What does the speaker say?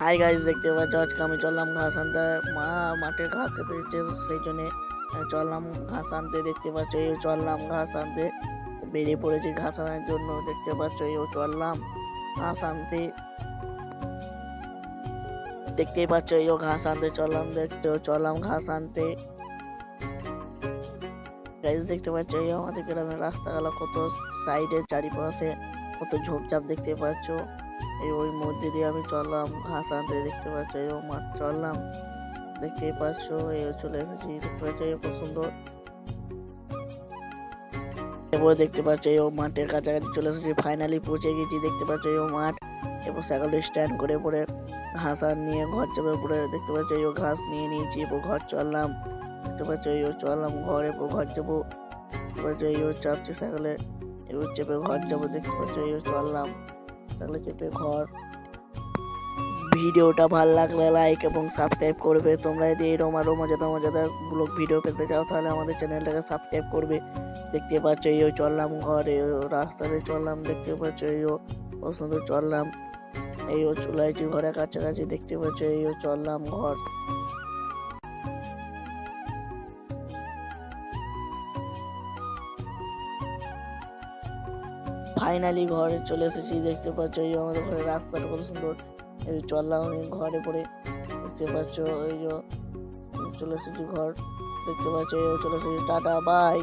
Hi guys, দেখতে পাচ্ছ আজকে আমি চললাম ঘাস আনতে। মা মাঠে ঘাস খেতে দিচ্ছে, সেই জন্য চললাম ঘাস আনতে। দেখতে পাচ্ছ এই চললাম ঘাস আনতে, বেরিয়ে পড়েছি ঘাস আনার জন্য। দেখতে পাচ্ছ এই চললাম ঘাস আনতে। দেখতেই পাচ্ছ এই ঘাস আনতে চললাম, চললাম ঘাস আনতে। গাইস দেখতে পাচ্ছ এই আমাদের গ্রামের রাস্তাগুলো কত সাইডে চারিপাশে কত ঝোপঝাপ দেখতে পাচ্ছ। এই ওই মধ্যে দিয়ে আমি চললাম ঘাস আনতে। দেখতে পাচ্ছ এই মাঠ চললাম, দেখতেই পাচ্ছ এই চলে এসেছি। দেখতে পাচ্ছ এই কত সুন্দর। এবার দেখতে পাচ্ছ এই মাঠের কাছাকাছি চলে এসেছি, ফাইনালি পৌঁছে গেছি। দেখতে পাচ্ছ এই মাঠ। এরপর সাইকেল স্ট্যান্ড করে পরে ঘাস আর নিয়ে ঘর যাবে পরে। দেখতে পাচ্ছ এই ঘাস নিয়ে নিয়েছি, এরপর ঘর চললাম। দেখতে পাচ্ছ এই চললাম ঘর, এরপর ঘর যাবো। দেখতে পাচ্ছ এই চাপছি সাইকেলে, এবার চেপে ঘর যাবো। দেখতে পাচ্ছ এই চললাম সাইকেলে চেপে ঘর। ভিডিওটা ভালো লাগলে লাইক এবং সাবস্ক্রাইব করবে। তোমরা যদি এরকম আরো মজাদার মজাদার ব্লগ ভিডিও পেতে চাও তাহলে আমাদের চ্যানেলটাকে সাবস্ক্রাইব করবে। দেখতে পাচ্ছ এই চললাম ঘরে, রাস্তাতে চললাম। দেখতে পাচ্ছ এই পছন্দ চললাম, এই চলে আসছি ঘরের কাছাকাছি। দেখতে পাচ্ছ এই চললাম ঘর। ফাইনালি ঘরে চলে এসেছি। দেখতে পাচ্ছ এই আমাদের ঘরের রাস্তাটা কত সুন্দর। এই চললাম আমি ঘরে পরে। দেখতে পাচ্ছ এই চলে এসেছি ঘর। দেখতে পাচ্ছ এই চলে এসেছি। Tata bye.